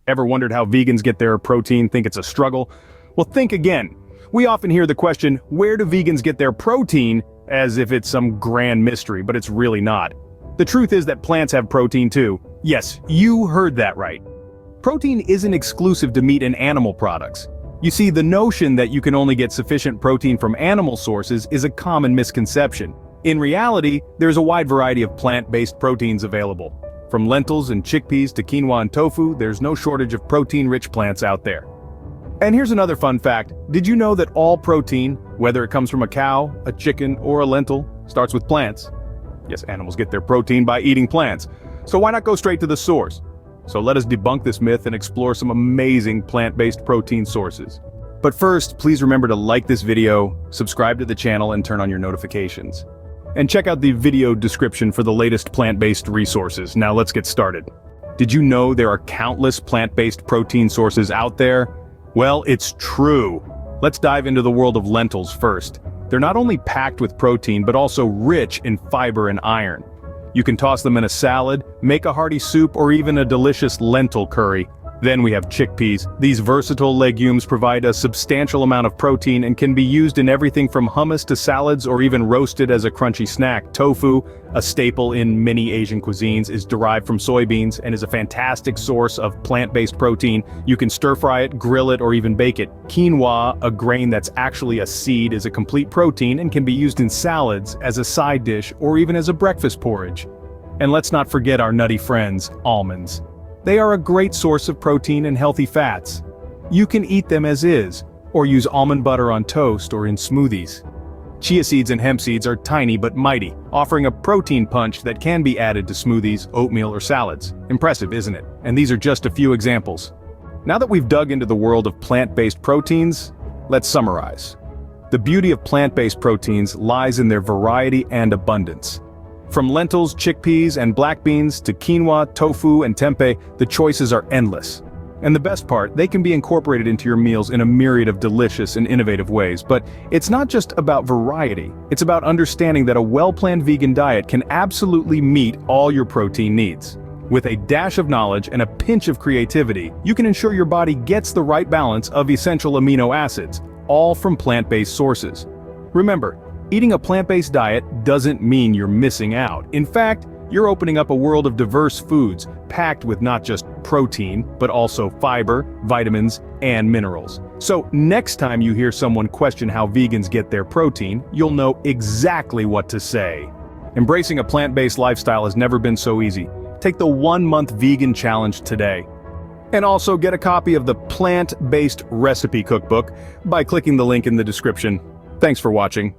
Ever wondered how vegans get their protein? Think it's a struggle? Well, think again. We often hear the question, where do vegans get their protein? As if it's some grand mystery, but it's really not. The truth is that plants have protein too. Yes, you heard that right. Protein isn't exclusive to meat and animal products. You see, the notion that you can only get sufficient protein from animal sources is a common misconception. In reality, there's a wide variety of plant-based proteins available. From lentils and chickpeas to quinoa and tofu, there's no shortage of protein-rich plants out there. And here's another fun fact. Did you know that all protein, whether it comes from a cow, a chicken, or a lentil, starts with plants? Yes, animals get their protein by eating plants. So why not go straight to the source? So let us debunk this myth and explore some amazing plant-based protein sources. But first, please remember to like this video, subscribe to the channel, and turn on your notifications. And check out the video description for the latest plant-based resources. Now let's get started. Did you know there are countless plant-based protein sources out there? Well, it's true. Let's dive into the world of lentils first. They're not only packed with protein, but also rich in fiber and iron. You can toss them in a salad, make a hearty soup, or even a delicious lentil curry. Then we have chickpeas. These versatile legumes provide a substantial amount of protein and can be used in everything from hummus to salads or even roasted as a crunchy snack. Tofu, a staple in many Asian cuisines, is derived from soybeans and is a fantastic source of plant-based protein. You can stir-fry it, grill it, or even bake it. Quinoa, a grain that's actually a seed, is a complete protein and can be used in salads, as a side dish, or even as a breakfast porridge. And let's not forget our nutty friends, almonds. They are a great source of protein and healthy fats. You can eat them as is, or use almond butter on toast or in smoothies. Chia seeds and hemp seeds are tiny but mighty, offering a protein punch that can be added to smoothies, oatmeal, or salads. Impressive, isn't it? And these are just a few examples. Now that we've dug into the world of plant-based proteins, let's summarize. The beauty of plant-based proteins lies in their variety and abundance. From lentils, chickpeas, and black beans to quinoa, tofu, and tempeh, the choices are endless. And the best part, they can be incorporated into your meals in a myriad of delicious and innovative ways. But it's not just about variety, it's about understanding that a well-planned vegan diet can absolutely meet all your protein needs. With a dash of knowledge and a pinch of creativity, you can ensure your body gets the right balance of essential amino acids, all from plant-based sources. Remember, eating a plant-based diet doesn't mean you're missing out. In fact, you're opening up a world of diverse foods, packed with not just protein, but also fiber, vitamins, and minerals. So next time you hear someone question how vegans get their protein, you'll know exactly what to say. Embracing a plant-based lifestyle has never been so easy. Take the 1-month vegan challenge today. And also get a copy of the Plant-Based Recipe Cookbook by clicking the link in the description. Thanks for watching.